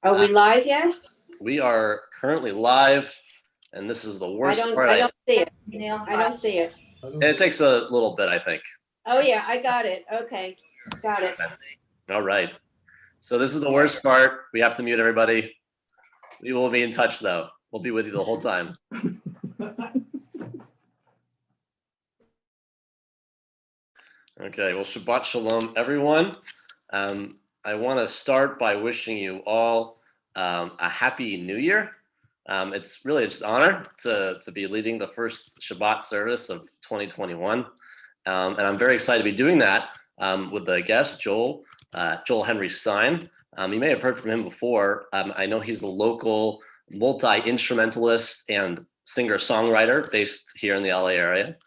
Are we live yet? We are currently live, and this is the worst part. I don't see it. I don't see it. It takes a little bit, I think. Oh yeah, I got it. Okay, got it. All right. So this is the worst part. We have to mute everybody. We will be in touch, though. We'll be with you the whole time. Okay, well, Shabbat Shalom, everyone. I want to start by wishing you all a happy New Year. It's really just an honor to be leading the first Shabbat service of 2021. And I'm very excited to be doing that with the guest, Joel Henry Stein. You may have heard from him before. I know he's a local multi-instrumentalist and singer-songwriter based here in the LA area.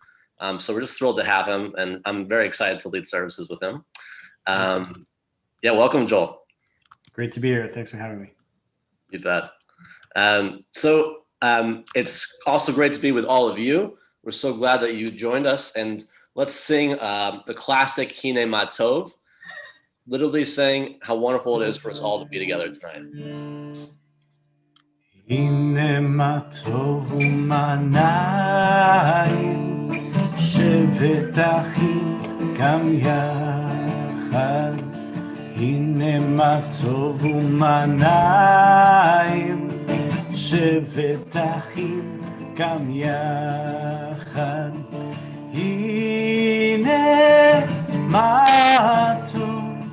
So we're just thrilled to have him, and I'm very excited to lead services with him. Yeah, welcome, Joel. Great to be here. Thanks for having me. You bet. It's also great to be with all of you. We're so glad that you joined us, and let's sing the classic Hine Ma Tov, literally saying how wonderful it is for us all to be together tonight. Hine ma tov u'manayim shevet achim gam yachad. Hine ma tov u'manayim shevet achim gam yachad. Hine ma tov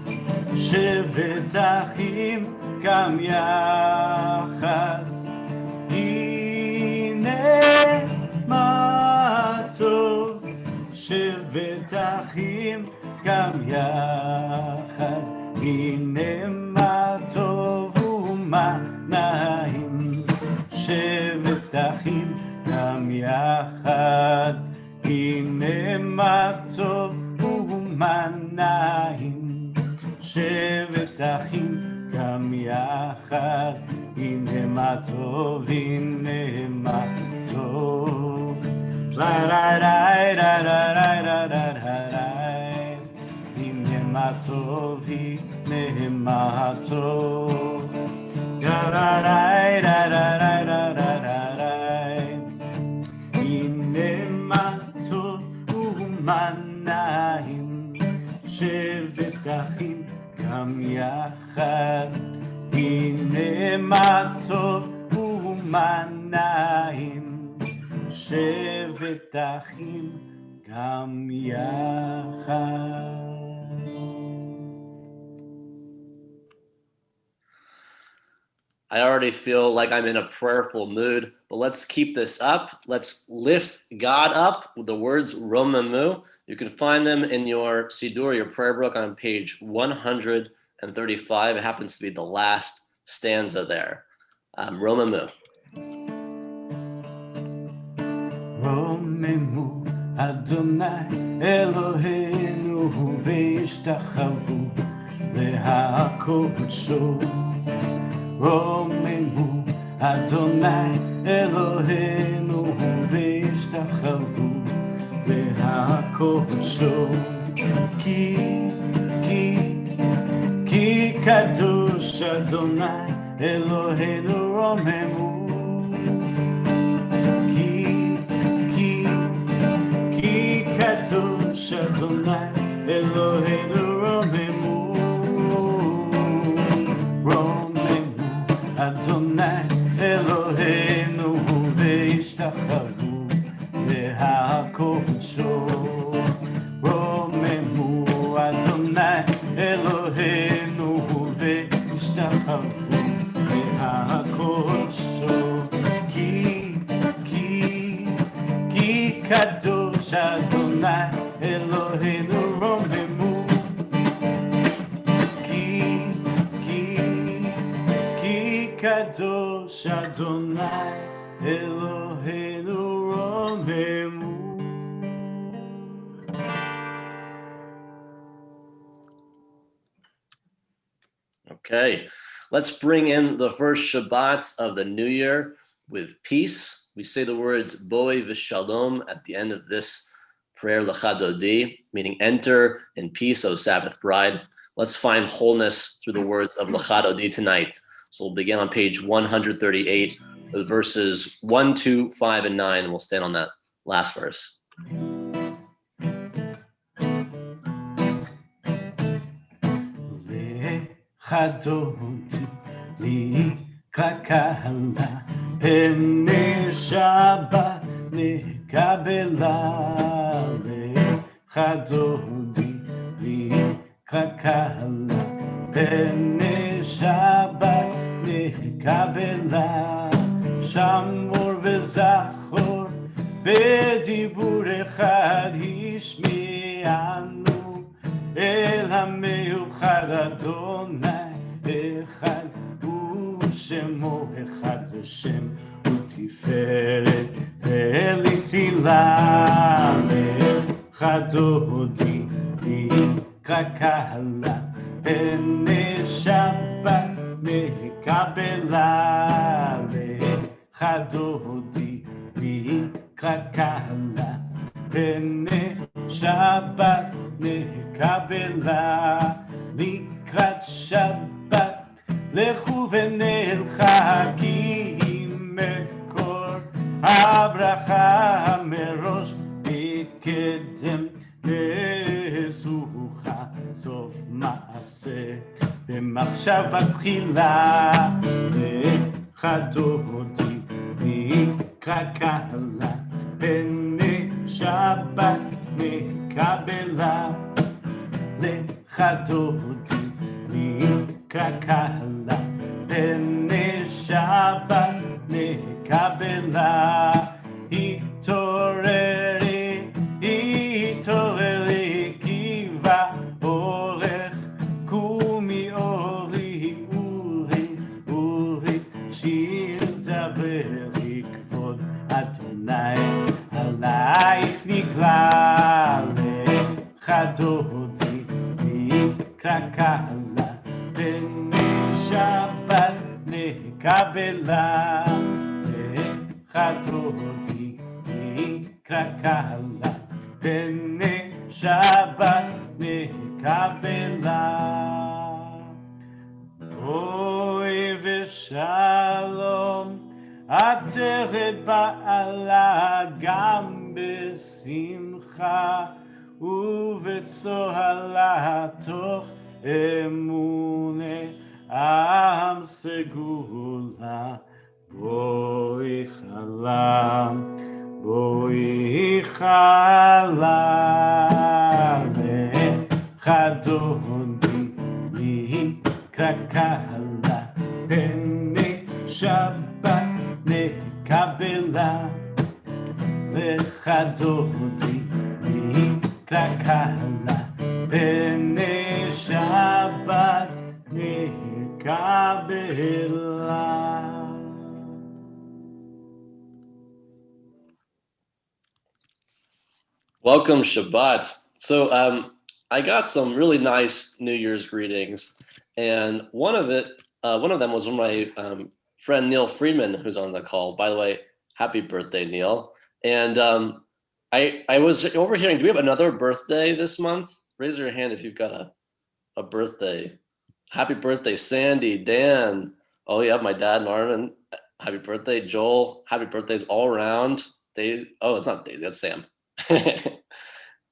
shevet achim gam yachad. הנה מה טוב שבת אחים גם יחד. הנה מה טוב ומה נעים שבת אחים גם יחד. הנה מה טוב ומה נעים שבת אחים גם יחד. הנה מה טוב, הנה מה טוב. הנה מה טוב, הנה מה טוב. הנה מה טוב ומה נעים שבת אחים גם יחד. הנה מה טוב ומה נעים שבת אחים גם יחד. I already feel like I'm in a prayerful mood, but let's keep this up. Let's lift God up with the words Romamu. You can find them in your Siddur, your prayer book, on page 135. It happens to be the last stanza there. Romamu. רוממו אדוני אלוהינו והשתחוו להקודשו. רוממו אדוני אלוהינו והשתחוו להקודשו. כי קדוש אדוני אלוהינו רוממו. כי קדוש אדוני אלוהינו רוממו. רוממו אדוני אלוהינו והשתחוו להקודשו. רוממו אדוני אלוהינו והשתחוו להקודשו. כי קדוש אדוני אלוהינו רוממו. כי קדוש אדוני אלוהינו רוממו. Okay, let's bring in the first Shabbats of the new year with peace. We say the words Boi v'shalom at the end of this prayer, Lecha Dodi, meaning enter in peace, O Sabbath bride. Let's find wholeness through the words of Lecha Dodi tonight. So we'll begin on page 138, verses 1, 2, 5, and 9, and we'll stand on that last verse. חדותי לי כקהלה, פני שבת נקבלה. חדותי לי כקהלה, פני שבת נקבלה. שמור וזכור בדיבור אחד השמיענו, אל המיוחד אדוני אחד, ושמו אחד ושם ותפארת ולתהילה. חדותי נקרא קהלה, פני שבת נקבלה. חדותי נקרא קהלה, פני שבת נקבלה. לקראת שבת לכו ונלכה, כי מקור הברכה מראש מקדם בסוכה, סוף מעשה במחשבה תחילה. חדותי נקרא קהלה, פני שבת נקבלה. חדותי נקרא קהלה, פני שבת נקבלה. התעוררי, התעוררי, כי בא אורך, קומי אורי, אורי, אורי, שיר דברי, כבוד אדוני עלייך נגלה. חדותי נקרא קהלה, פני שבת נקבלה. חדותי נקרא קהלה, פני שבת נקבלה. אוי ושלום, עטרת בעלה גם בשמחה, ובצוהלה תוך אמוני עם סגולה. בואי חלם, בואי חלם. חדותי נקרא קהלה, פני שבת נקבלה. חדותי נקרא קהלה, פני שבת נקבלה. Welcome, Shabbat. So I got some really nice New Year's greetings, and one of them was from my friend Neil Friedman, who's on the call. By the way, happy birthday, Neil. And I was overhearing, do we have another birthday this month? Raise your hand if you've got a birthday. Happy birthday, Sandy, Dan. Oh, yeah, my dad, Marvin. Happy birthday, Joel. Happy birthdays all around. Daisy. Oh, it's not Daisy, that's Sam.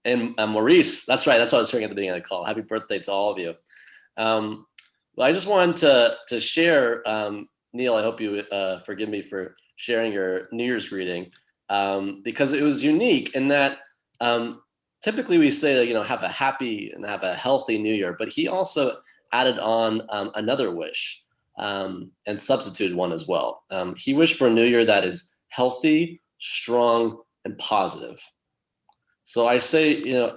And Maurice, that's right. That's what I was hearing at the beginning of the call. Happy birthday to all of you. Well, I just wanted to share, Neil, I hope you forgive me for sharing your New Year's greeting, because it was unique in that typically we say, have a happy and have a healthy New Year, but he also added on another wish and substituted one as well. He wished for a New Year that is healthy, strong, and positive. So I say,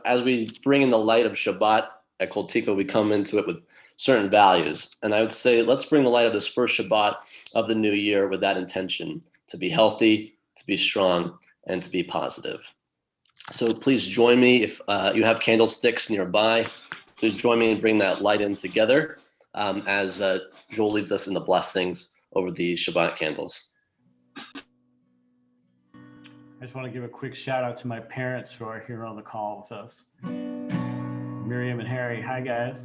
as we bring in the light of Shabbat at Kol Tikva, we come into it with certain values. And I would say, let's bring the light of this first Shabbat of the new year with that intention, to be healthy, to be strong, and to be positive. So please join me if you have candlesticks nearby. Please join me and bring that light in together as Joel leads us in the blessings over the Shabbat candles. I just want to give a quick shout out to my parents who are here on the call with us. Miriam and Harry, hi guys.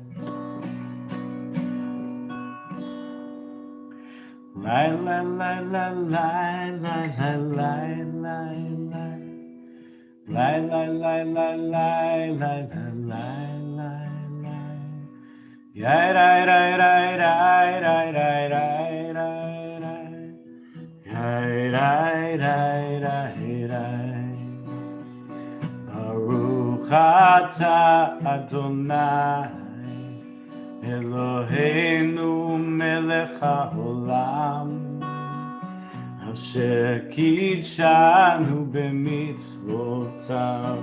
Lai lai lai lai lai lai lai lai lai lai. Lai lai lai lai lai lai lai lai lai lai. Yai rai rai rai rai rai rai rai rai rai. Yai rai rai rai rai. Baruch atah Adonai Eloheinu melech haolam Asher kidshanu b'mitzvotav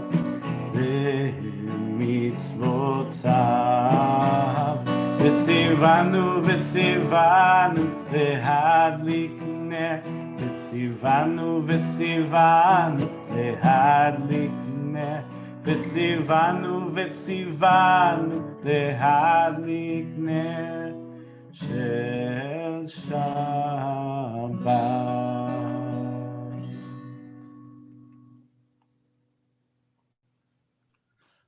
V'tzivanu v'tzivanu lehadlik ner V'tzivanu v'tzivanu lehadlik ner V'tzivanu v'tzivanu lehadlik ner Shel Shabbat.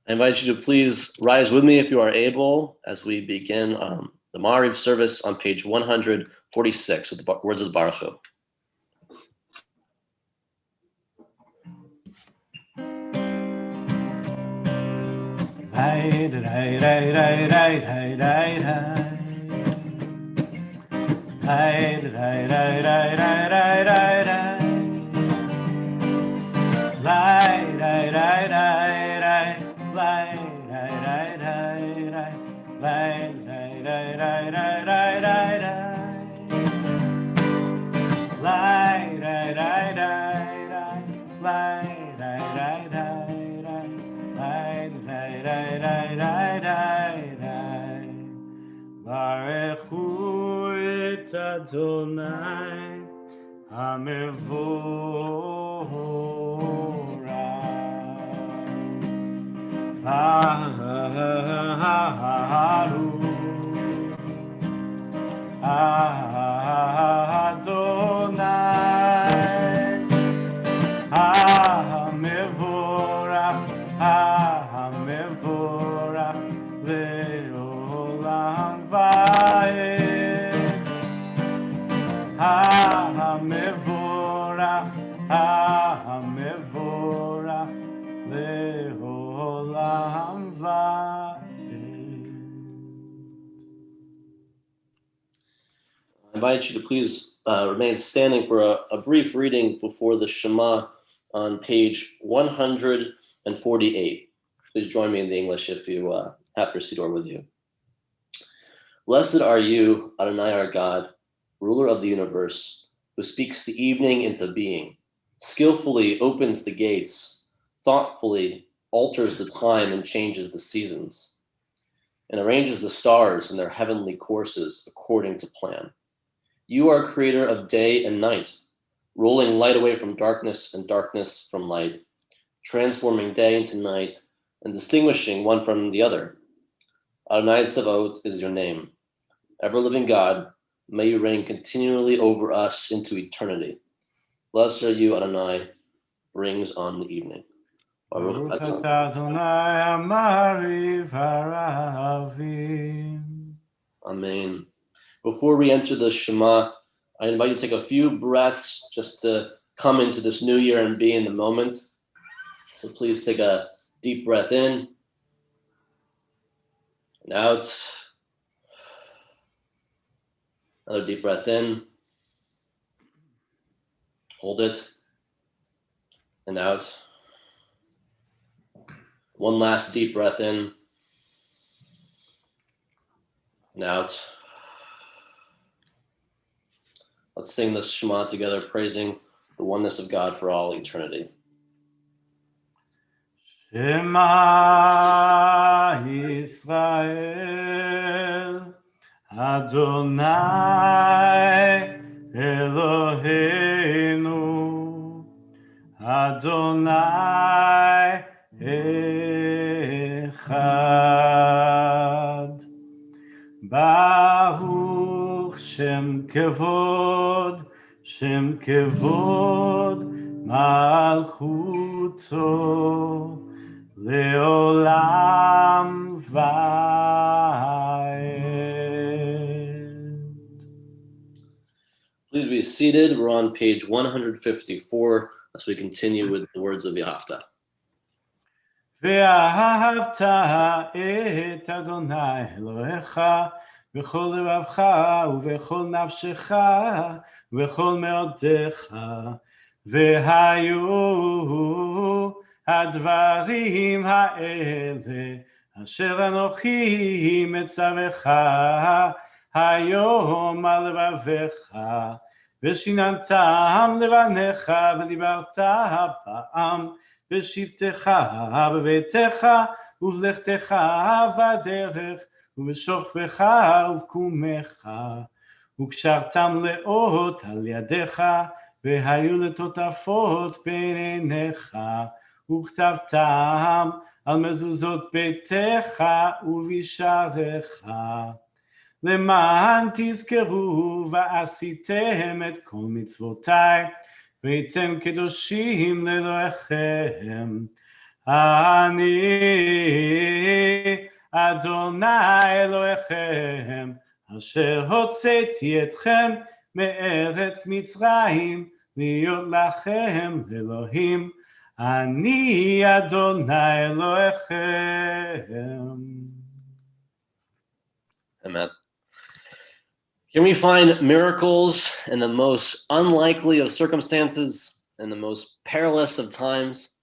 I invite you to please rise with me if you are able as we begin the Ma'ariv service on page 146 with the words of the Baruch Hu. Rai rai rai rai rai rai rai rai. Rai rai rai rai rai rai rai rai. Rai rai rai rai rai. Rai rai rai rai rai. Rai rai rai rai rai rai rai rai. Rai rai rai rai rai. Rai rai rai rai rai. Rai rai rai rai rai rai rai. Barechu et Adonai HaMevorach. Adonai HaMevorach HaMevorach Le'olam va'ed HaMevorach HaMevorach Le'olam va'ed. I invite you to please remain standing for a brief reading before the Shema on page 148. Please join me in the English if you have your Siddur with you. Blessed are you, Adonai our God, ruler of the universe, who speaks the evening into being, skillfully opens the gates, thoughtfully alters the time and changes the seasons, and arranges the stars in their heavenly courses according to plan. You are creator of day and night, rolling light away from darkness and darkness from light, transforming day into night and distinguishing one from the other. Adonai Tzavaot is your name. Ever-living God, may you reign continually over us into eternity. Blessed are you, Adonai, brings on the evening. Baruch atah Adonai Amariv Haravim. Amen. Before we enter the Shema, I invite you to take a few breaths just to come into this new year and be in the moment. So please take a deep breath in and out. Another deep breath in. Hold it and out. One last deep breath in and out. Let's sing this Shema together, praising the oneness of God for all eternity. Shema Yisrael, Adonai Eloheinu, Adonai Echad. Baruch Shem Kevod, Shem Kevod Malchuto Leolam Vaed. Please be seated. We're on page 154 as we continue with the words of Yehavta. ואהבת את אדוני אלוהיך בכל לבבך ובכל נפשך ובכל מאודך, והיו הדברים האלה אשר אנוכי מצווך היום על לבביך, ושיננתם לבניך ודיברת בעם בשבתך בביתך ובלכתך בדרך ובשוכבך ובקומך, וקשרתם לאות על ידיך והיו לטוטפות בין עיניך, וכתבתם על מזוזות ביתך ובשעריך, למען תזכרו ועשיתם את כל מצוותיי והייתם קדושים לאלוהיכם. אני אדוני אלוהיכם אשר הוצאתי אתכם מארץ מצרים להיות לכם אלוהים. אני אדוני אלוהיכם. Amen. Can we find miracles in the most unlikely of circumstances, in the most perilous of times?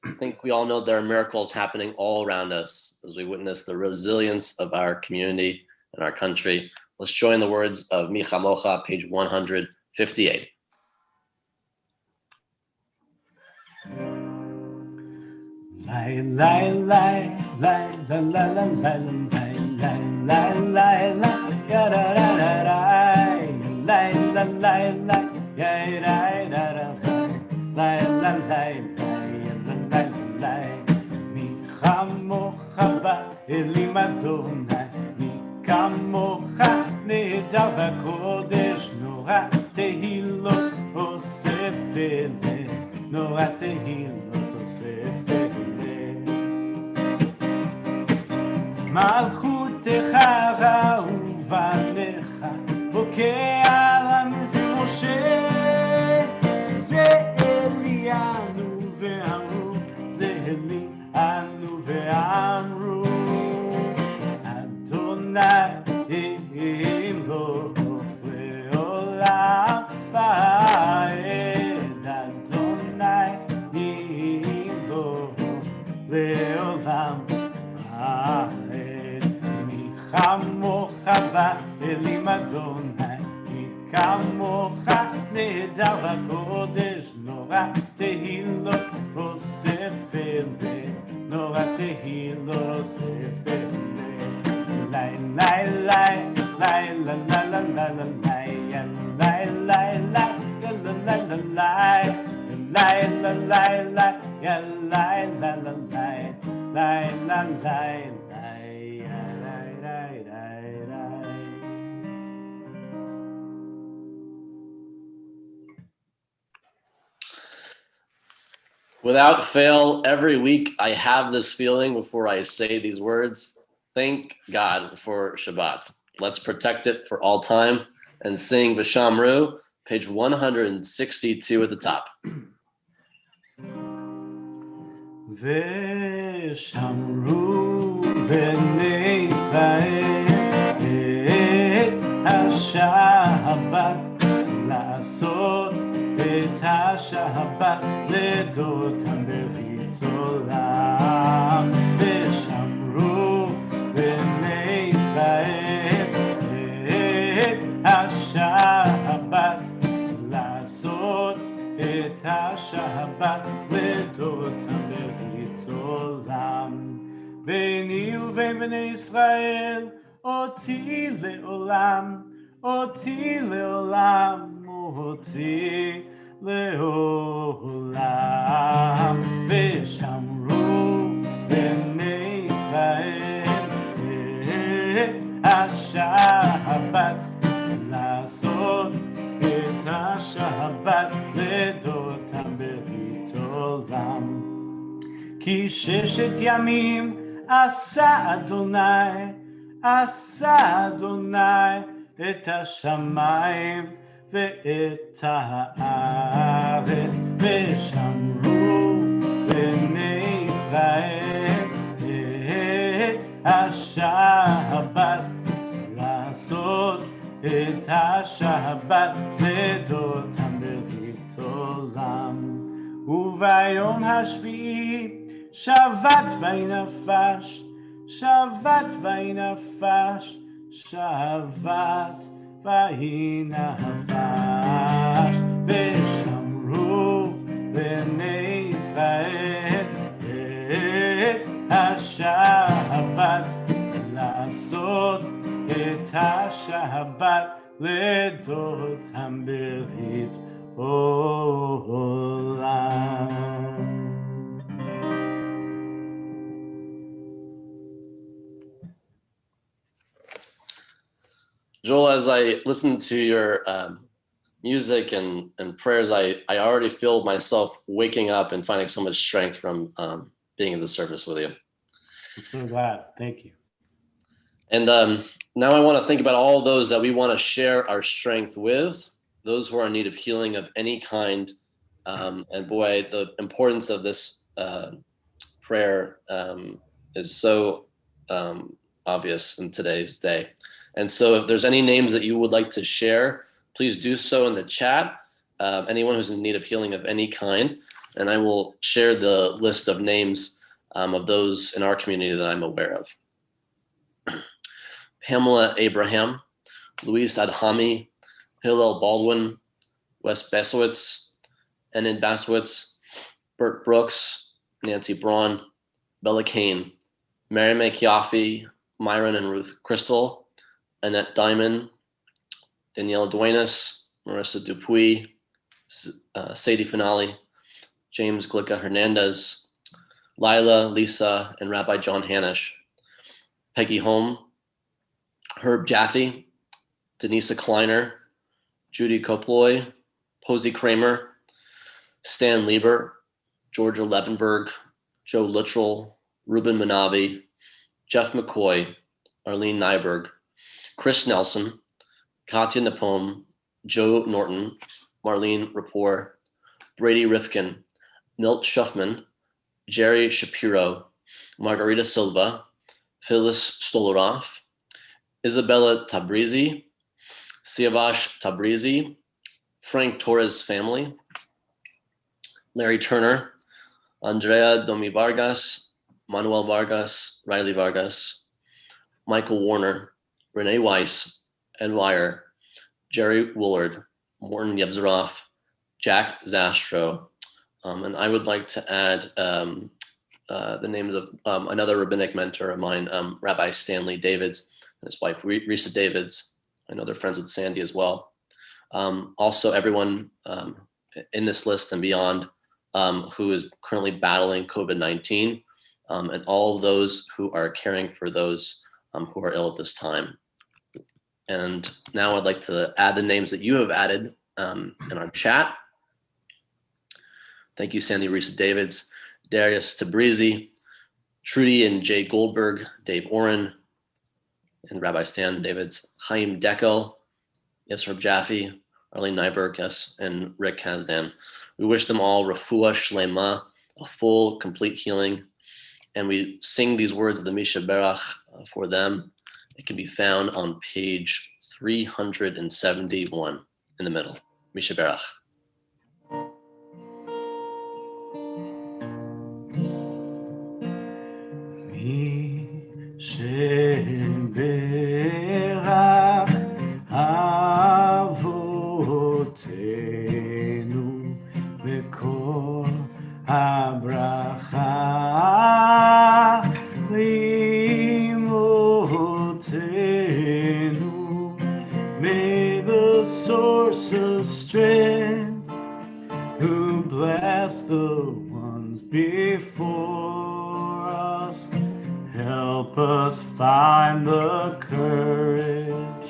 I think we all know there are miracles happening all around us as we witness the resilience of our community and our country. Let's join the words of Mi Chamocha, page 158. Lai lai lai lai la la la la lai lai lai lai ya da da da lai la lai lai ya da da da lai la lai lai lai mi chamocha ba elim Adonai mi kamocha nehedar v'kodesh nora tehilot osef eleh nora tehilot osef eleh מלכותך אהובה לך בוקע על המלכים משה, זה אלינו ואמרו, זה אלינו ואמרו, אדוני ימלוך לעולם ועד, אדוני ימלוך לעולם ועד. כמוך באלים אדוני, מי כמוך נהדר בקודש, נורא תהילות אוסף אלה, נורא תהילות אוסף אלה. לי לי לי לי לה לה לה לה לה לי לי לי לי לה לה לה לי לה לה לה לה לה לה לה לה Without fail, every week I have this feeling before I say these words. Thank God for Shabbat. Let's protect it for all time and sing V'shamru, page 162 at the top. ושמרו בני ישראל את השבת, לעשות את השבת לדותם ברית עולם. ושמרו בני ישראל את השבת, לעשות את השבת לדותם ברית עולם. ביני ובין בני ישראל אותי לעולם, אותי לעולם, אותי לעולם. ושמרו בני ישראל את השבת, לעשות את השבת לדותם ברית עולם. כי 6 ימים עשה אדוני, עשה אדוני את השמיים ואת הארץ, ושמרו בני ישראל את השבת, לעשות את השבת לדורותם ברית עולם. וביום השביעי שבת וינפש, שבת וינפש, שבת וינפש, ושמרו בני ישראל את השבת, לעשות את השבת לדורותם ברית עולם. Joel, as I listened to your music and prayers, I already feel myself waking up and finding so much strength from being in the service with you. I'm so glad. Thank you. And now I want to think about all those that we want to share our strength with, those who are in need of healing of any kind. And boy, the importance of this prayer is so obvious in today's day. And so if there's any names that you would like to share, please do so in the chat. Anyone who's in need of healing of any kind. And I will share the list of names of those in our community that I'm aware of. Pamela Abraham, Luis Adhami, Hillel Baldwin, Wes Basowitz, Enan Basowitz, Bert Brooks, Nancy Braun, Bella Kane, Mary McYaffee, Myron and Ruth Crystal, Annette Diamond, Danielle Duenas, Marissa Dupuy, Sadie Finale, James Glicka Hernandez, Lila, Lisa, and Rabbi John Hanish, Peggy Holm, Herb Jaffe, Denisa Kleiner, Judy Koploy, Posey Kramer, Stan Lieber, Georgia Levenberg, Joe Luttrell, Ruben Manavi, Jeff McCoy, Arlene Nyberg, Chris Nelson, Katya Napome, Joe Norton, Marlene Rapport, Brady Rifkin, Milt Schuffman, Jerry Shapiro, Margarita Silva, Phyllis Stolaroff, Isabella Tabrizi, Siavash Tabrizi, Frank Torres family, Larry Turner, Andrea Domi Vargas, Manuel Vargas, Riley Vargas, Michael Warner, Renee Weiss, Ed Wire, Jerry Woolard, Morton Yevzarov, Jack Zastro, and I would like to add the names of another rabbinic mentor of mine, Rabbi Stanley Davids, and his wife, Risa Davids. I know they're friends with Sandy as well. Also, everyone in this list and beyond who is currently battling COVID-19, and all those who are caring for those who are ill at this time. And now I'd like to add the names that you have added in our chat. Thank you, Sandy Risa Davids, Darius Tabrizi, Trudy and Jay Goldberg, Dave Oren, and Rabbi Stan Davids, Chaim Dekel, yes, Herb Jaffe, Arlene Nyberg, yes, and Rick Kasdan. We wish them all refuah shlema, a full, complete healing. And we sing these words of the Misha Berach for them. It can be found on page 371 in the middle. Misha Berach. Berach avotenu v'kol habracha limotenu. May the source of strength, who bless the ones before us, help us find the courage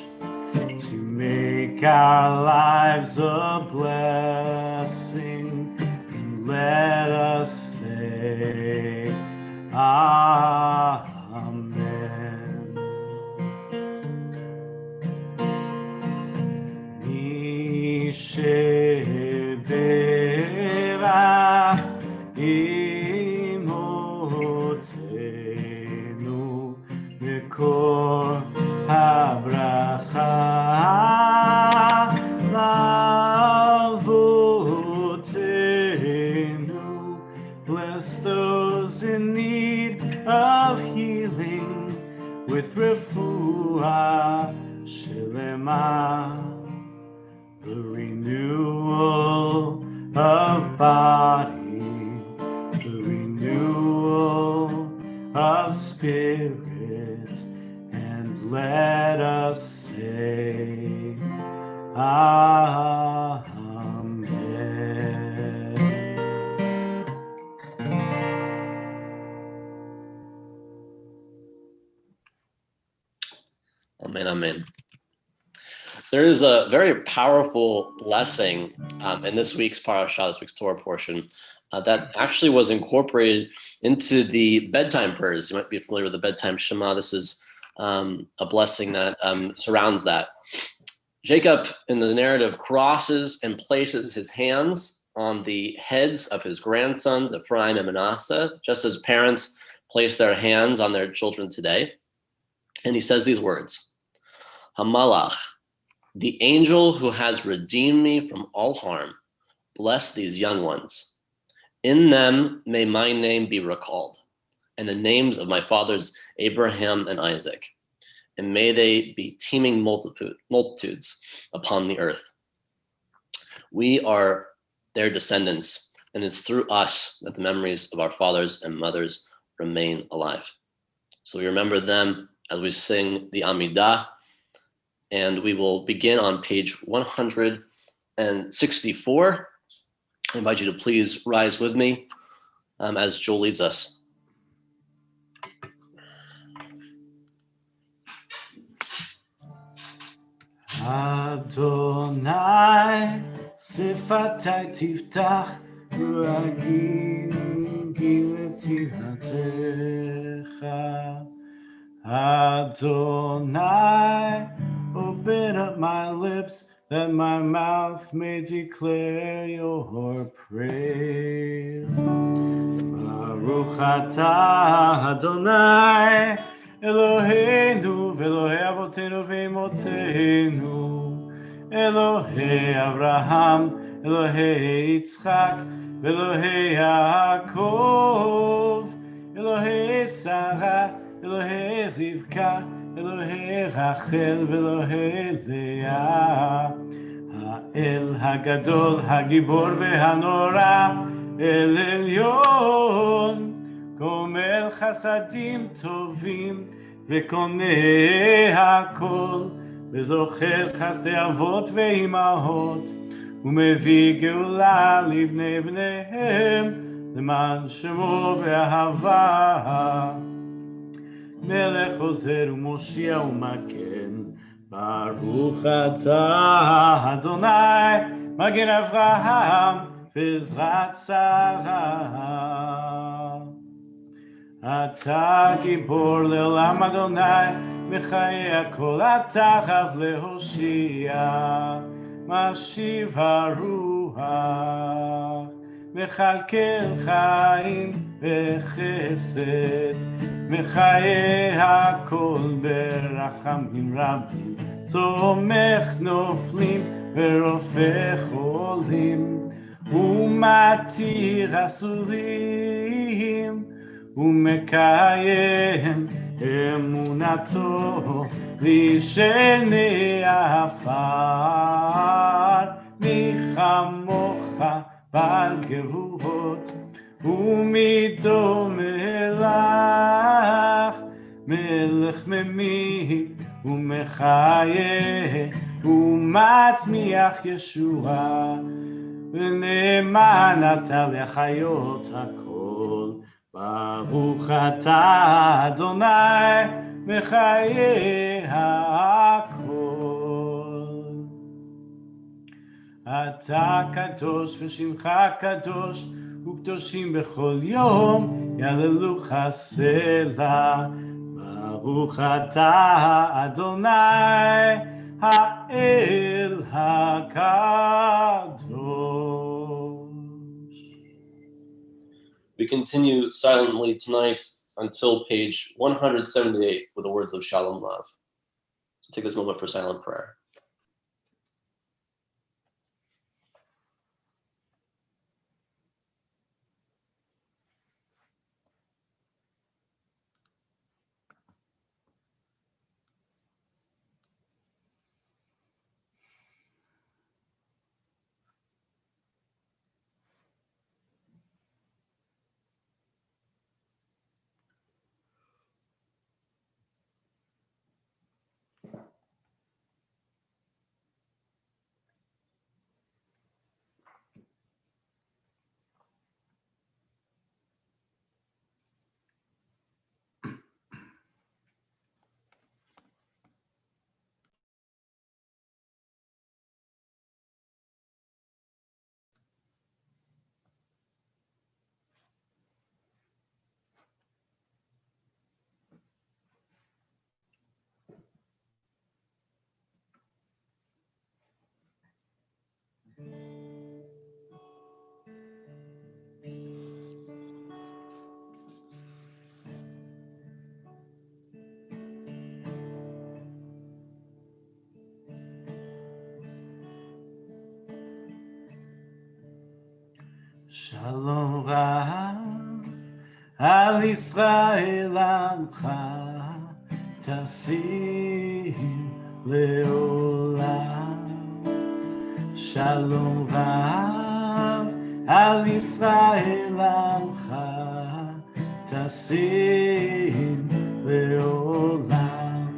to make our lives a blessing, and let us say Amen. שברך אמותינו מקור הברכה לאבותינו. Bless those in need of healing with refuah shelema, the renewal of body, the renewal of spirit, and let us say Amen. Amen, amen. There is a very powerful blessing in this week's parashah, this week's Torah portion, that actually was incorporated into the bedtime prayers. You might be familiar with the bedtime Shema. This is a blessing that surrounds that. Jacob, in the narrative, crosses and places his hands on the heads of his grandsons, Ephraim and Manasseh, just as parents place their hands on their children today. And he says these words, Hamalach, the angel who has redeemed me from all harm, bless these young ones. In them may my name be recalled, and the names of my fathers Abraham and Isaac, and may they be teeming multitudes upon the earth. We are their descendants, and it's through us that the memories of our fathers and mothers remain alive. So we remember them as we sing the Amidah, and we will begin on page 164. I invite you to please rise with me as Joel leads us. Adonai, sifatai tiftach, u'agilgileti hatecha. Adonai, open up my lips, that my mouth may declare your praise. Baruch atah Adonai, Eloheinu ve'Elohei avotenu ve'imotenu, Elohei Avraham, Elohei Yitzchak, ve'Elohei Yaakov, Elohei Sarah, Elohei Rivka, Elohei Rachel, ve'Elohei Leah, Ha'el Hagadol, Hagibor ve'Hanora, El Elyon, Gomel Chasadim Tovim, וקונה הכל, וזוכר חסדי אבות ואימהות, ומביא גאולה לבני בניהם, למען שמו באהבה. מלך עוזר ומושיע ומגן, ברוך אתה אדוני, מגן אברהם ועזרת שרה. אתה גיבור לעולם אדוני, מחיי הכל אתה רב להושיע, משיב הרוח, מכלכל חיים וחסד, מחיי הכל ברחמים רבים, צומח נופלים ורופא חולים, ומתיר אסורים, ומקיים אמונתו לישני עפר. מי כמוך בעל גבורות ומדומה לך, מלך ממית ומחיה ומצמיח ישועה, ונאמן אתה לחיות הכל. ברוך אתה אדוני מחיי הכל. אתה קדוש ושמך קדוש, וקדושים בכל יום יהללוך סלה. ברוך אתה אדוני האל הקדוש. We continue silently tonight until page 178 with the words of Shalom Rav. So take this moment for silent prayer. Shalom Rav al Yisrael Amcha Tasim Leolam. Shalom Rav al Yisrael Amcha Tasim Leolam.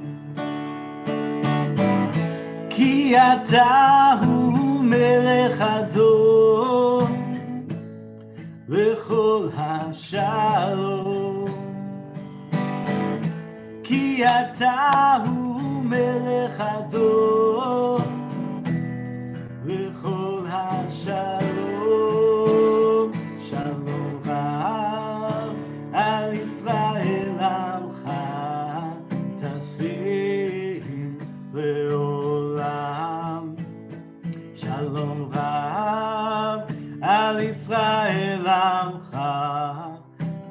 Ki ata hu melech adon v'chol hashalom. Ki ata hu melech adon v'chol hashalom. Shalom Rav al Yisrael amcha tasim leolam. Shalom Rav al Yisrael amcha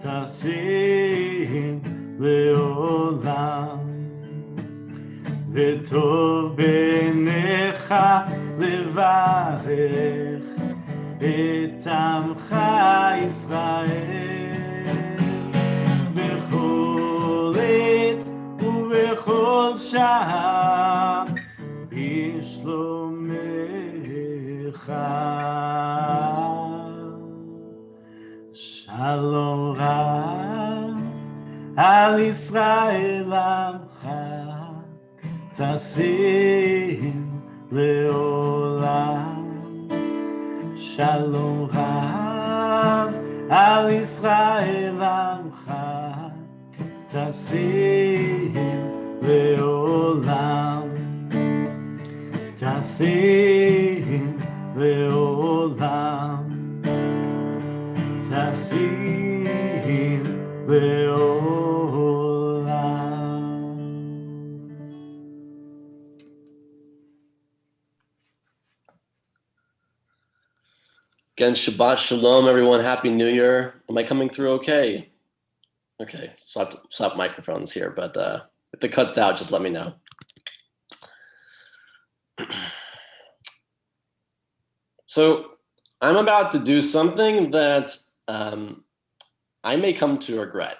tasim leolam. V'tov b'necha levarech et amcha Yisrael b'chol עת ובכל שעה בשלומך. Shalom Rav al Yisrael amcha tasim leolam. Shalom Rav al Yisrael amcha tasim leolam. Tasim leolam. Tasim leolam. Again, Shabbat Shalom, everyone. Happy New Year. Am I coming through okay? Okay, swap microphones here, but if it cuts out, just let me know. So I'm about to do something that I may come to regret.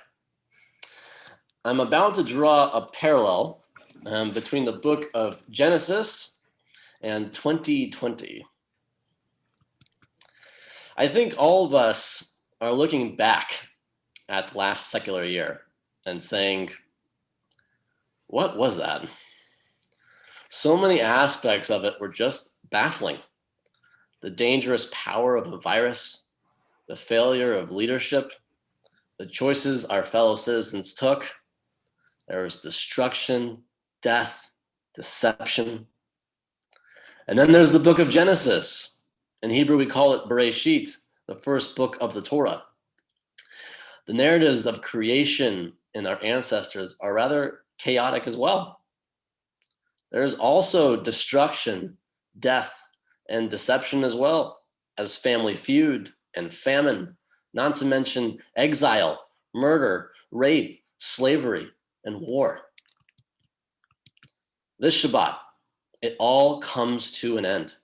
I'm about to draw a parallel between the book of Genesis and 2020. I think all of us are looking back at last secular year and saying, what was that? So many aspects of it were just baffling. The dangerous power of a virus, the failure of leadership, the choices our fellow citizens took. There was destruction, death, deception. And then there's the book of Genesis. In Hebrew, we call it Bereshit, the first book of the Torah. The narratives of creation in our ancestors are rather chaotic as well. There's also destruction, death, and deception as well as family feud and famine, not to mention exile, murder, rape, slavery, and war. This Shabbat, it all comes to an end.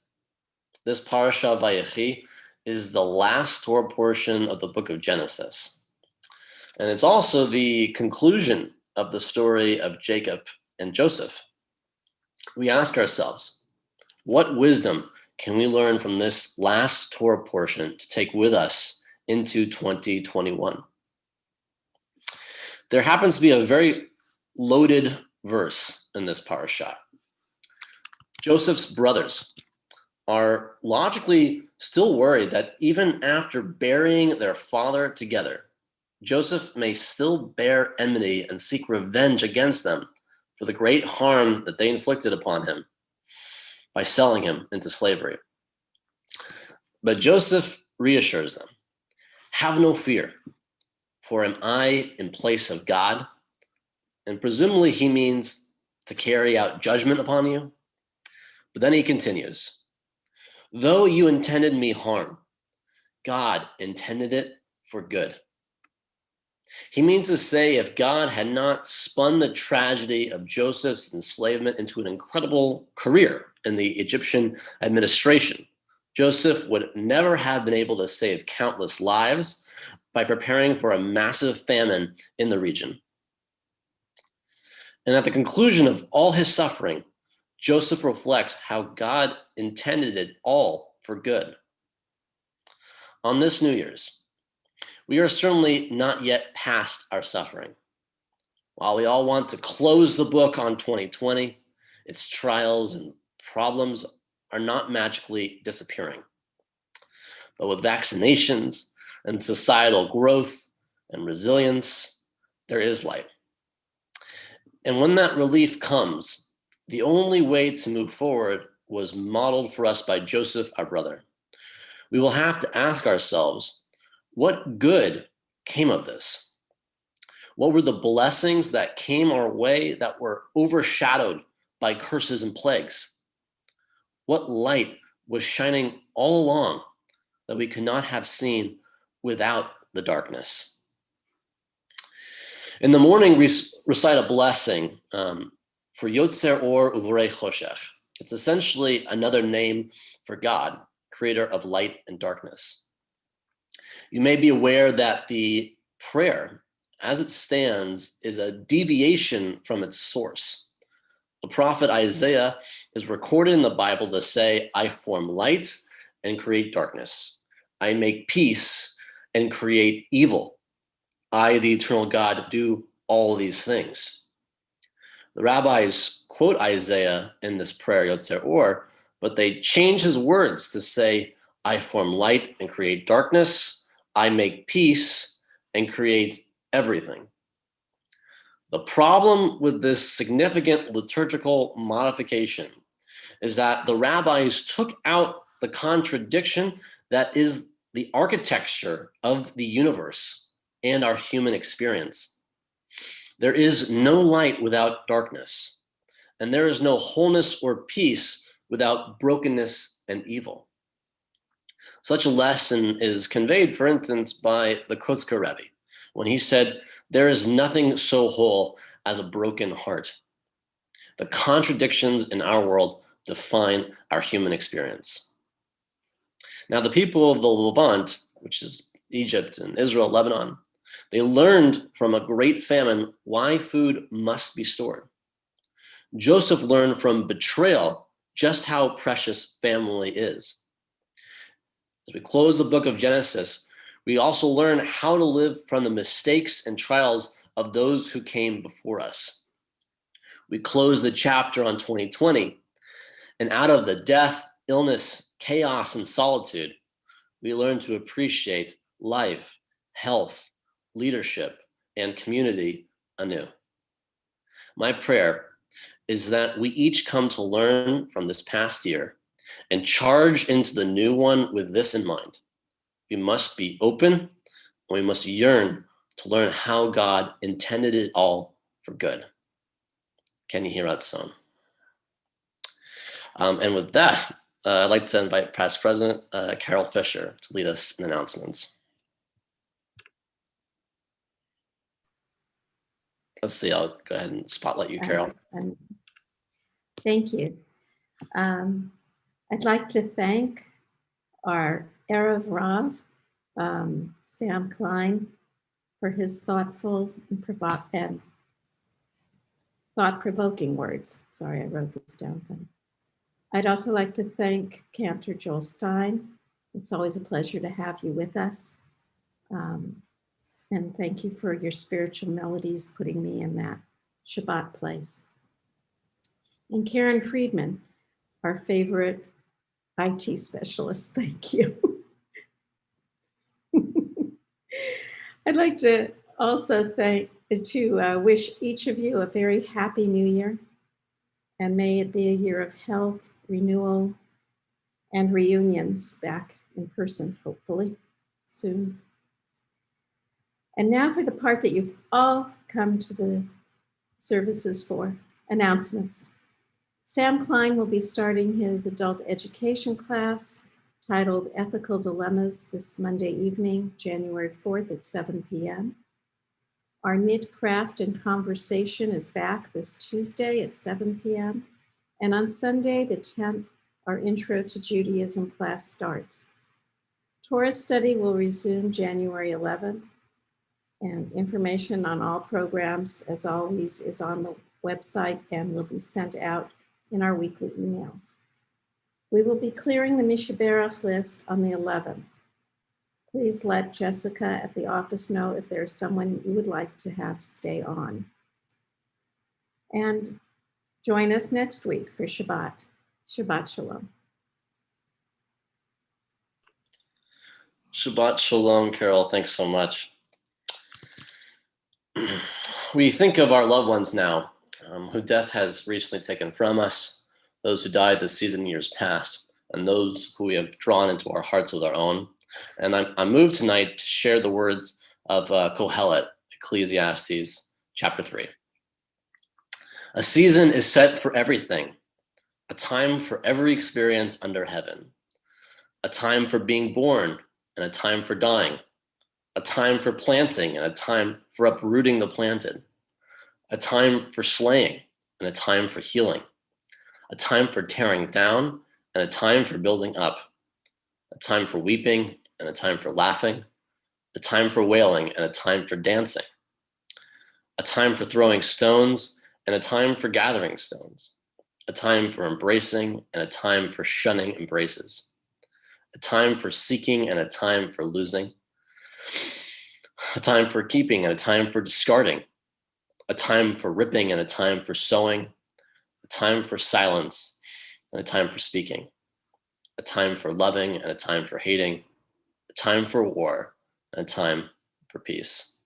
This parasha Vayechi is the last Torah portion of the book of Genesis. And it's also the conclusion of the story of Jacob and Joseph. We ask ourselves, what wisdom can we learn from this last Torah portion to take with us into 2021? There happens to be a very loaded verse in this parasha. Joseph's brothers are logically still worried that even after burying their father together, Joseph may still bear enmity and seek revenge against them for the great harm that they inflicted upon him by selling him into slavery. But Joseph reassures them, have no fear, for am I in place of God? And presumably he means to carry out judgment upon you. But then he continues, though you intended me harm, God intended it for good. He means to say, if God had not spun the tragedy of Joseph's enslavement into an incredible career in the Egyptian administration, Joseph would never have been able to save countless lives by preparing for a massive famine in the region. And at the conclusion of all his suffering, Joseph reflects how God intended it all for good. On this New Year's, we are certainly not yet past our suffering. While we all want to close the book on 2020, its trials and problems are not magically disappearing. But with vaccinations and societal growth and resilience, there is light. And when that relief comes, the only way to move forward was modeled for us by Joseph, our brother. We will have to ask ourselves, what good came of this? What were the blessings that came our way that were overshadowed by curses and plagues? What light was shining all along that we could not have seen without the darkness? In the morning, we recite a blessing for Yotzer Or Uvorei Choshech. It's essentially another name for God, creator of light and darkness. You may be aware that the prayer, as it stands, is a deviation from its source. The prophet Isaiah is recorded in the Bible to say, I form light and create darkness. I make peace and create evil. I, the eternal God, do all these things. The rabbis quote Isaiah in this prayer, Yotzer Or, but they change his words to say, I form light and create darkness. I make peace and create everything. The problem with this significant liturgical modification is that the rabbis took out the contradiction that is the architecture of the universe and our human experience. There is no light without darkness, and there is no wholeness or peace without brokenness and evil. Such a lesson is conveyed, for instance, by the Kotzker Rabbi, when he said, there is nothing so whole as a broken heart. The contradictions in our world define our human experience. Now, the people of the Levant, which is Egypt and Israel, Lebanon, they learned from a great famine why food must be stored. Joseph learned from betrayal just how precious family is. As we close the book of Genesis, we also learn how to live from the mistakes and trials of those who came before us. We close the chapter on 2020, and out of the death, illness, chaos, and solitude, we learn to appreciate life, health, leadership, and community anew. My prayer is that we each come to learn from this past year and charge into the new one with this in mind. We must be open, and we must yearn to learn how God intended it all for good. Can you hear that song? And with that, I'd like to invite Past President Carol Fisher to lead us in announcements. Let's see. I'll go ahead and spotlight you, Carol. Thank you. I'd like to thank our Erev Rav, Sam Klein, for his thoughtful and thought-provoking words. Sorry, I wrote this down. I'd also like to thank Cantor Joel Stein. It's always a pleasure to have you with us. And thank you for your spiritual melodies, putting me in that Shabbat place. And Karen Friedman, our favorite IT specialist, thank you. I'd like to also wish each of you a very happy new year, and may it be a year of health, renewal, and reunions back in person, hopefully soon. And now for the part that you've all come to the services for, announcements. Sam Klein will be starting his adult education class titled Ethical Dilemmas this Monday evening, January 4th at 7 p.m. Our Knit, Craft, and Conversation is back this Tuesday at 7 p.m. And on Sunday, the 10th, our Intro to Judaism class starts. Torah study will resume January 11th. And information on all programs, as always, is on the website and will be sent out in our weekly emails. We will be clearing the Mishaberach list on the 11th. Please let Jessica at the office know if there's someone you would like to have stay on. And join us next week for Shabbat. Shabbat Shalom. Shabbat Shalom, Carol. Thanks so much. We think of our loved ones now, who death has recently taken from us, those who died this season years past, and those who we have drawn into our hearts with our own. And I'm moved tonight to share the words of Kohelet, Ecclesiastes chapter 3. A season is set for everything, a time for every experience under heaven, a time for being born and a time for dying, a time for planting and a time for uprooting the planted, a time for slaying and a time for healing, a time for tearing down and a time for building up, a time for weeping and a time for laughing, a time for wailing and a time for dancing, a time for throwing stones and a time for gathering stones, a time for embracing and a time for shunning embraces, a time for seeking and a time for losing, a time for keeping and a time for discarding, a time for ripping and a time for sewing, a time for silence and a time for speaking, a time for loving and a time for hating, a time for war and a time for peace.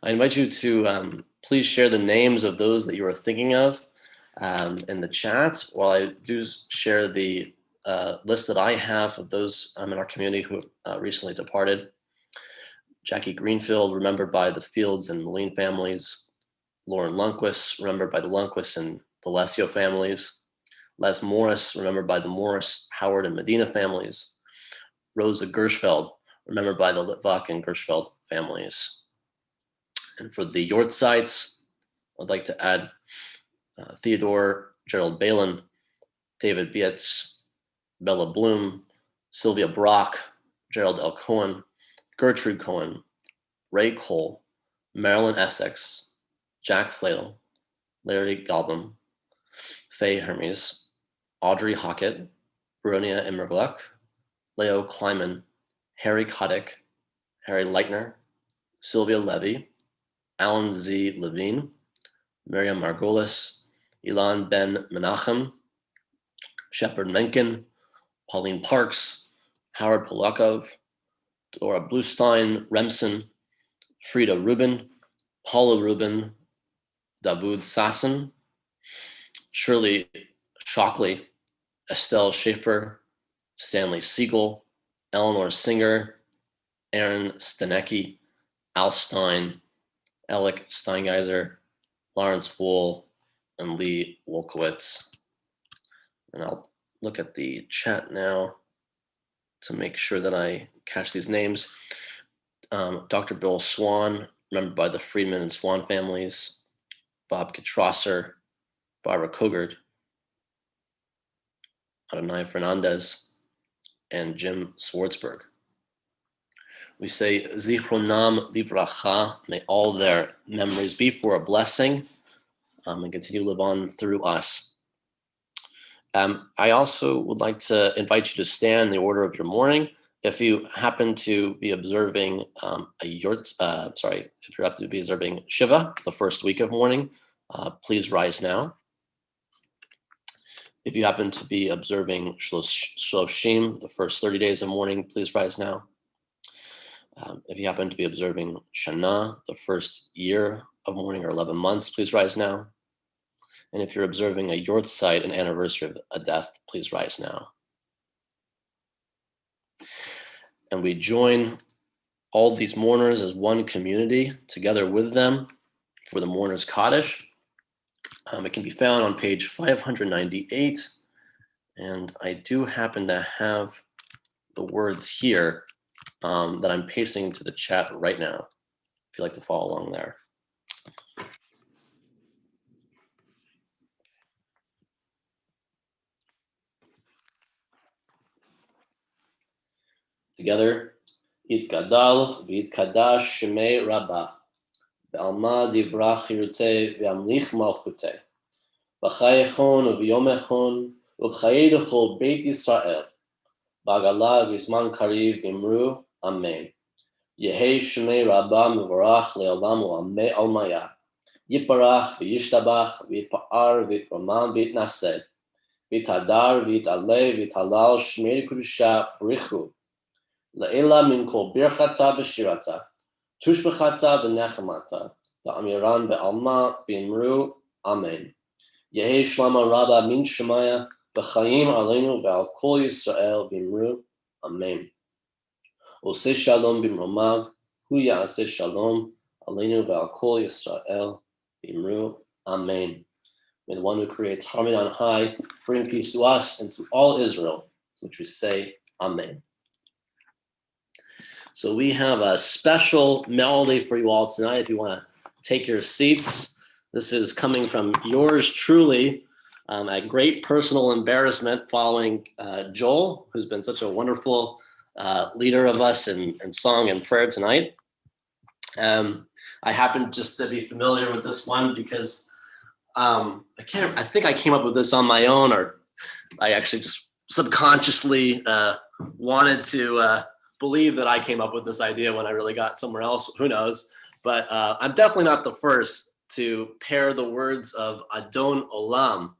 I invite you to please share the names of those that you are thinking of in the chat, while I do share the list that I have of those in our community who recently departed. Jackie Greenfield, remembered by the Fields and Moline families. Lauren Lundquist, remembered by the Lundquist and the Lesio families. Les Morris, remembered by the Morris, Howard, and Medina families. Rosa Gershfeld, remembered by the Litvak and Gershfeld families. And for the Yortzites, I'd like to add Theodore Gerald Balin, David Bietz, Bella Bloom, Sylvia Brock, Gerald L. Cohen, Gertrude Cohen, Ray Cole, Marilyn Essex, Jack Fladel, Larry Galbum, Faye Hermes, Audrey Hockett, Bronia Immergluck, Leo Kleiman, Harry Kotick, Harry Leitner, Sylvia Levy, Alan Z. Levine, Miriam Margolis, Ilan Ben Menachem, Shepard Menken, Pauline Parks, Howard Polakov, Dora Bluestein Remsen, Frida Rubin, Paula Rubin, Davud Sasson, Shirley Shockley, Estelle Schaefer, Stanley Siegel, Eleanor Singer, Aaron Stanecki, Al Stein, Alec Steingeiser, Lawrence Wool, and Lee Wolkowitz. And I'll look at the chat now to make sure that I catch these names. Dr. Bill Swan, remembered by the Friedman and Swan families, Bob Kitrosser, Barbara Kogert, Adonai Fernandez, and Jim Swartzberg. We say Zichronam Livracha, may all their memories be for a blessing and continue to live on through us. I also would like to invite you to stand in the order of your mourning. If you happen to be observing if you happen to be observing Shiva, the first week of mourning, please rise now. If you happen to be observing Shloshim, the first 30 days of mourning, please rise now. If you happen to be observing Shana, the first year of mourning or 11 months, please rise now. And if you're observing a Yortzeit, an anniversary of a death, please rise now. And we join all these mourners as one community together with them for the Mourners Kaddish. It can be found on page 598. And I do happen to have the words here that I'm pasting into the chat right now, if you'd like to follow along there. Together, Yitgadal v'yitkadash shemei Rabba, v'alma divrach yirutei v'amlich malchutei, v'chayechon v'yomechon v'chayei d'chol Beit Yisrael, v'agala v'zman kariv v'imru, Amen. Yehei shemei Rabba mevorach le'olam u'amei almaya, Yiparach v'yishtabach v'yitpa'ar v'yitramam v'yitnaseh, v'yitadar v'yitaleh v'yitalal shmei kedusha b'richu, La'ela min kol birchata v'shirata, tushbechata v'nechamata, ta'amiran be'alma v'imru, Amen. Yehi shlama rabba min shemaya, v'chayim aleinu ve'al kol Yisrael v'imru, Amen. Oseh shalom b'mromav, hu ya'aseh shalom, aleinu ve'al kol Yisrael v'imru, Amen. May the one who creates harmony on high bring peace to us and to all Israel, which we say, Amen. So we have a special melody for you all tonight. If you want to take your seats, this is coming from yours truly, at great personal embarrassment following Joel, who's been such a wonderful leader of us in song and prayer tonight. I happen just to be familiar with this one because I think I came up with this on my own, or I actually just subconsciously wanted to believe that I came up with this idea when I really got somewhere else, who knows, but I'm definitely not the first to pair the words of Adon Olam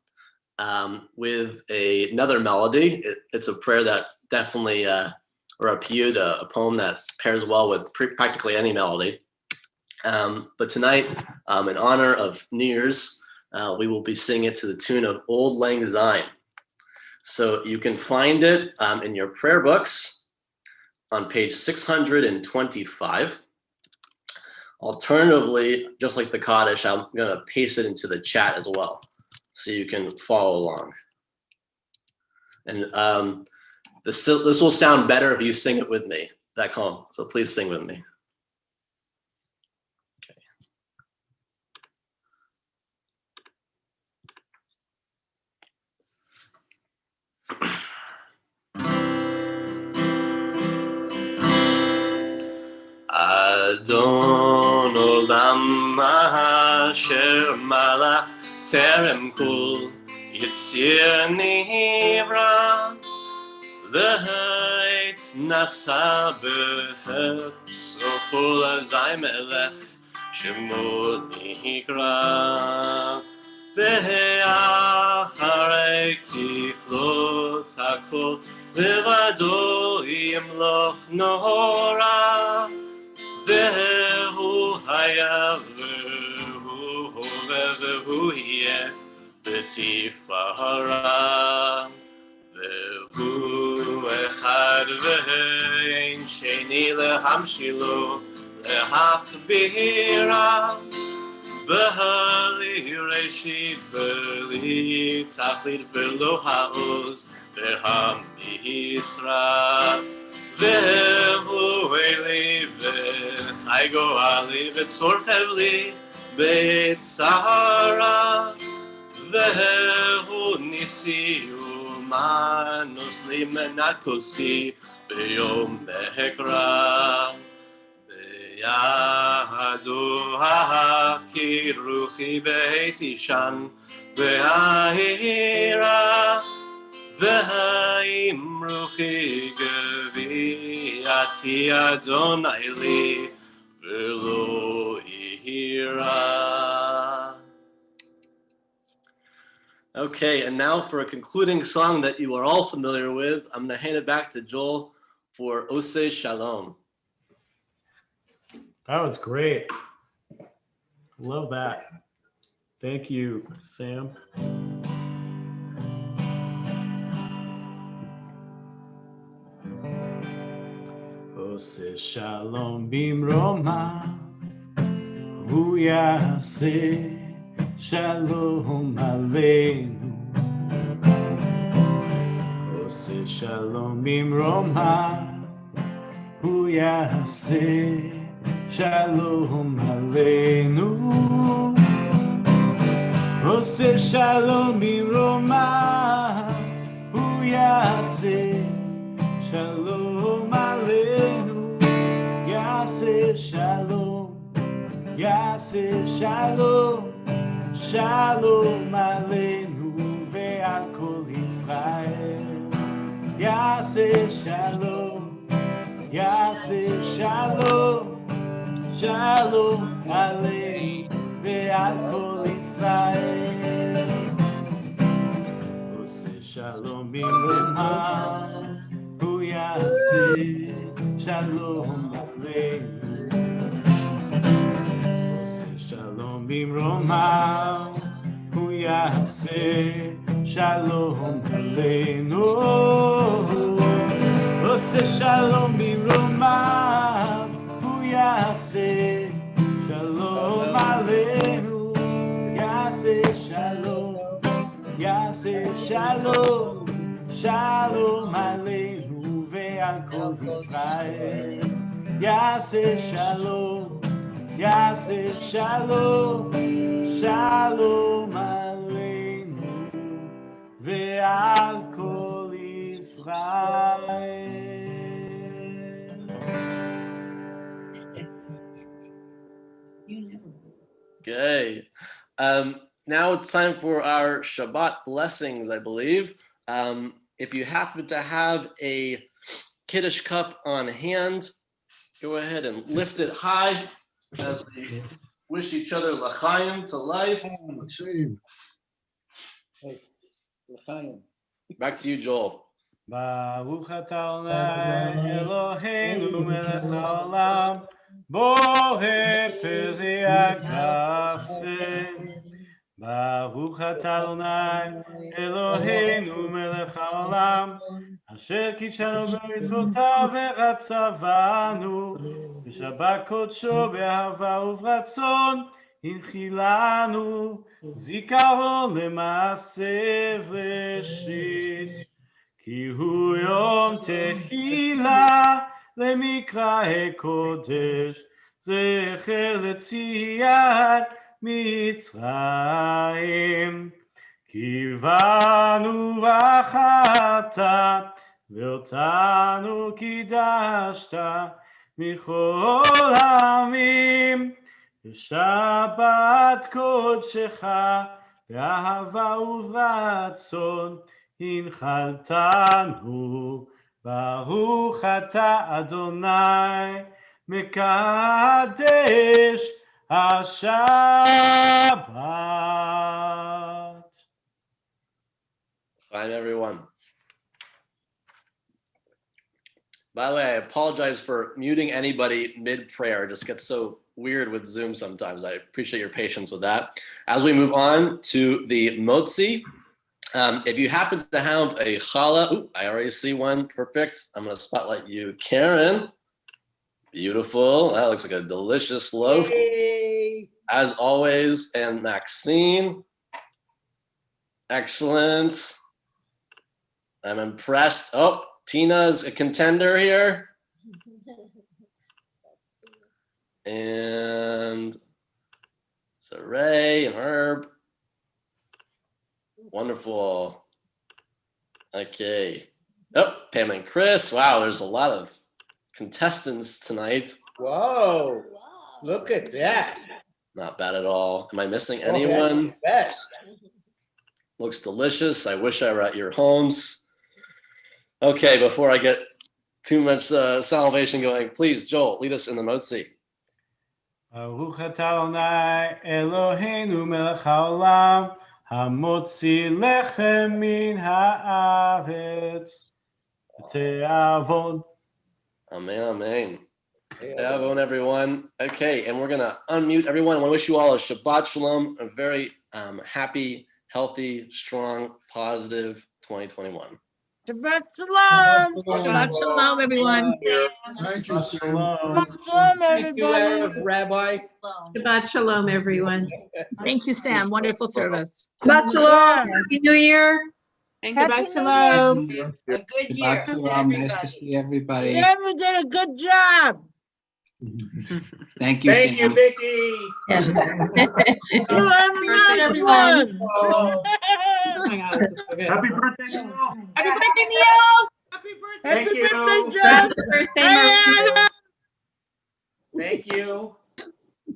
with another melody. It's a prayer that definitely, or a piyut, a poem that pairs well with practically any melody. But tonight, in honor of New Year's, we will be singing it to the tune of Old Lang Syne. So you can find it in your prayer books on page 625. Alternatively, just like the Kaddish, I'm going to paste it into the chat as well, so you can follow along. And this will sound better if you sing it with me back home, so please sing with me. Adon olam asher malach terem kol yitzir nivra v'hait nasa b'chefs kol azay melech shemo nikra v'acharei kiflot hakol levado yimloch nohora Vehu haya vehu hove vehu yeh b'tifara vehu echad ve'ein sheni lehamshilo lehachbira b'hali reshit b'li tachlit v'lo ha'oz v'ham Yisra Vehu eli v'chayim גואלי וצורכב לי בצרה, והוא ניסי ומנוס לי מנת כוסי ביום בהקרא. בידו ההפקיר רוחי בעת ישן וההירה, והאם רוחי גביעתי אדוני לי ולא יהירה. Okay, and now for a concluding song that you are all familiar with, I'm going to hand it back to Joel for Oseh Shalom. That was great. Love that. Thank you, Sam. Oseh Shalom bimroma, hu yaseh Shalom aleinu. Oseh Shalom bimroma, hu yaseh Shalom aleinu. Oseh Shalom bimroma, hu yaseh Shalom aleinu. Yaseh Shalom, Yaseh Shalom, Shalom aleinu ve'al kol Yisrael. Yaseh Shalom, Yaseh Shalom, Shalom aleinu ve'al kol Yisrael. Oseh Shalom bimroma, hu yaseh Shalom aleinu. Shalom bimroma, hu yaseh Shalom aleinu. Oseh Shalom bimroma, hu yaseh Shalom aleinu. Yaseh Shalom, Yaseh Shalom, Shalom aleinu ve'al kol Yisrael. Yaseh Shalom, Yaseh Shalom, Shalom aleinu ve'al kol Yisrael. Okay. Now it's time for our Shabbat blessings, I believe. If you happen to have a Kiddush cup on hand, go ahead and lift it high as we wish each other l'chaim, to life. Back to you, Joel. Baruch atah Adonai Eloheinu melech haolam, borei peri hagafen. Baruch atah Adonai Eloheinu melech haolam, asher קידשנו במצוותיו ורצבנו, בשבת קודשו באהבה וברצון, הנחילנו זיכרון למעשה בראשית. כי הוא יום תחילה למקראי קודש, זכר ליציאת מצרים. כי באנו בחטאת ואותנו קידשת מכל העמים. בשבת קודשך באהבה וברצון הנחלתנו. ברוך אתה אדוני מקדש השבת. Fine, everyone. By the way, I apologize for muting anybody mid-prayer. It just gets so weird with Zoom sometimes. I appreciate your patience with that. As we move on to the motzi, if you happen to have a challah, I already see one. Perfect. I'm going to spotlight you, Karen. Beautiful. That looks like a delicious loaf. Yay. As always. And Maxine. Excellent. I'm impressed. Oh, Tina's a contender here. And so Ray and Herb. Wonderful. Okay. Oh, Pam and Chris. Wow, there's a lot of contestants tonight. Whoa. Look at that. Not bad at all. Am I missing anyone? Best. Looks delicious. I wish I were at your homes. Okay, before I get too much salivation going, please, Joel, lead us in the Motzi. Baruch atah Adonai Eloheinu melech haolam hamotzi lechem min haaretz v'te'avon. Amen, amen. Hello, everyone. Okay, and we're going to unmute everyone. I want to wish you all a Shabbat Shalom, a very happy, healthy, strong, positive 2021. Shabbat Shalom. Shabbat Shalom, everyone. Thank you, Sam. Shabbat Shalom, Thank you, everybody. Rabbi. Shabbat Shalom, everyone. Thank you, Sam. Wonderful service. Shabbat Shalom. Happy New Year. Shabbat Shalom. A good Shabbat year. Shalom. Nice to see everybody. Sam, you did a good job. Thank you, Thank you, Sam. Vicky. You have a nice one. Oh, Happy birthday, Neil. Happy birthday, Neil. Happy Thank you. birthday, Joe. Happy birthday, Maria. thank you.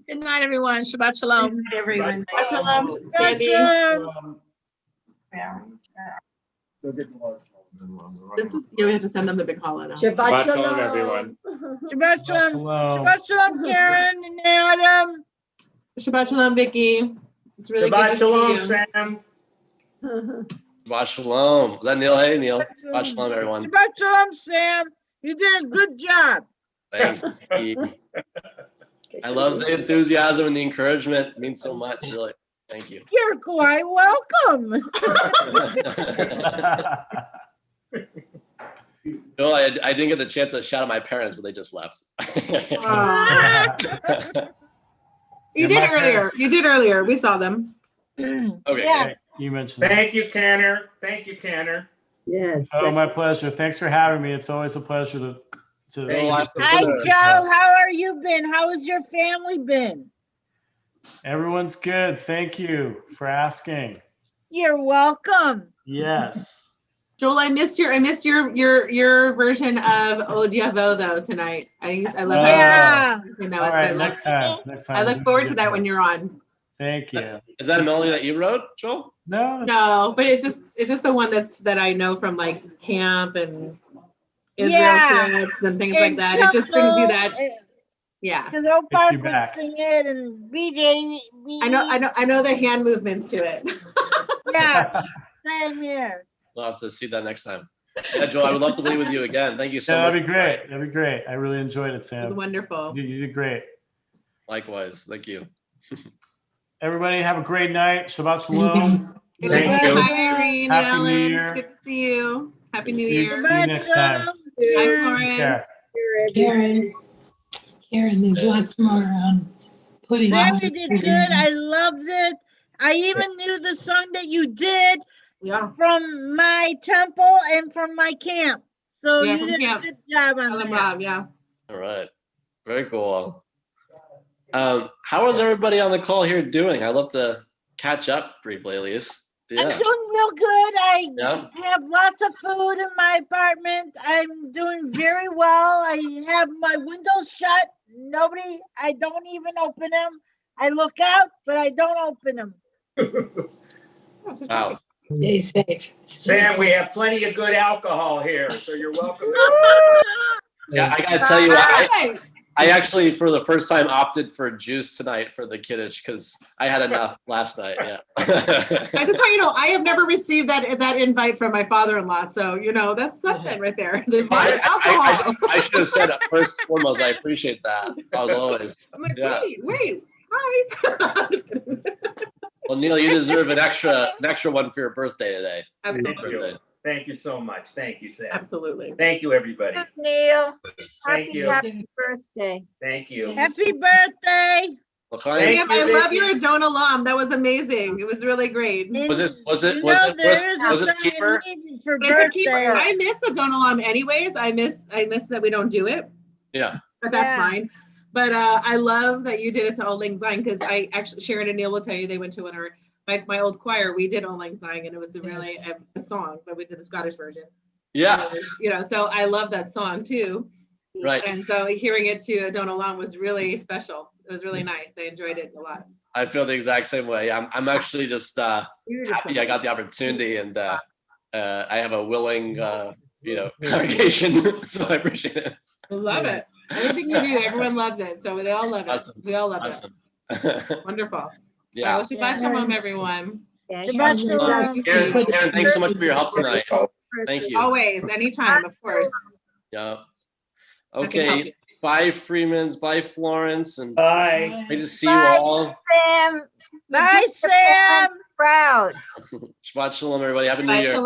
Good night, everyone. Shabbat Shalom. Good, everyone. Shabbat Shalom, Sandy. Shalom. This is, we have to send them the big holla now. Shabbat Shalom, everyone. Shabbat Shalom. Shalom. Shabbat Shalom, Karen and Adam. Shabbat Shalom, Vicky. It's really good Shabbat to Shalom, see you. Sam. Shabbat Shalom. Is that Neil? Hey, Neil. Shabbat Shalom, everyone. Shabbat Shalom, Sam. You did a good job. Thanks. Vicky. I love the enthusiasm and the encouragement. It means so much, really. Thank you. You're quite welcome. No, I didn't get the chance to shout at my parents, but they just left. You did earlier. You did earlier. We saw them. Okay. Yeah. You mentioned that. Thank you, Cantor. Thank you, Cantor. Yes. Oh, my pleasure. Thanks for having me. It's always a pleasure to Thank Hi, Joe. How are you been? How has your family been? Everyone's good. Thank you for asking. You're welcome. Yes. Joel, I missed your version of Od Yavo though tonight. I love Yeah. I know All it's. right, I look, next time. Next time. I look forward to that when you're on. Thank you. Is that a melody that you wrote, Joel? No. No, but it's just the one that I know from like camp and Israel Yeah. trips and things like that. It just brings you that. Yeah. Because Oak Takes Park you would back. sing it and BJ. I know the hand movements to it. Yeah, same here. We'll have to see that next time. Yeah, Joel, I would love to lead with you again. Thank you so Yeah, much. that'd be great. That'd be great. I really enjoyed it, It was Sam. wonderful. You did great. Likewise. Thank you. Everybody have a great night. Shabbat Shalom. Thank you. Hi, Irene, Happy Ellen. New Year. Good to see you. Happy New See you- Year. see you next time. Hi, Take Florence. care. Karen, there's lots more pudding. Sam, you did good. I loved it. I even knew the song that you did Yeah. from my temple and from my camp. So Yeah, you from did camp. a good job on Ellen that. Rob, yeah. All right. Very cool. How is everybody on the call here doing? I'd love to catch up briefly, at least. I'm Yeah. doing real good. I Yeah. have lots of food in my apartment. I'm doing very well. I have my windows shut. I don't even open them. I look out, but I don't open them. Wow. Stay safe. Sam, we have plenty of good alcohol here, so you're welcome. Yeah, I gotta tell you, I actually, for the first time, opted for juice tonight for the kiddush because I had enough last night. Yeah. I just want you to know, I have never received that invite from my father-in-law. So, that's something right there. There's alcohol. I should have said first and foremost, I appreciate that. I was always. I'm like, Yeah. wait, hi. I'm just kidding. Well, Neil, you deserve an extra one for your birthday today. Absolutely. Birthday. Thank you so much. Thank you, Sam. Absolutely. Thank you, everybody. Neil, Thank you. happy birthday. Thank you. Happy birthday. L'chaim. Sam, I love your Adon Olam. That was amazing. It was really great. Was it There is was a it song keeper? needed for It's a keeper. birthday. I miss Adon Olam anyways. I miss that we don't do it, Yeah. but that's Yeah. fine. But I love that you did it to Old Lang Syne, because I actually, Sharon and Neil will tell you, they went to one of my old choir, we did Old Lang Syne, and it was a really a song, but we did the Scottish version. Yeah. You know, so I love that song too. Right. And so hearing it to Adon Olam was really special. It was really nice. I enjoyed it a lot. I feel the exact same way. I'm actually just happy I got the opportunity, and I have a willing congregation, so I appreciate it. I love it. Anything you do, everyone loves it. So they all love it. Awesome. We all love Awesome. it. Wonderful. Yeah. So Shabbat Shalom, everyone. Shabbat Shalom. Karen, thanks so much for your help tonight. Thank you. Always, anytime, of course. Yeah. Okay. Bye, Freemans. Bye, Florence. And Bye. great to see you all. Sam. Bye, Sam. Proud. Shabbat Shalom, everybody. Happy New Bye, Year. Shalom.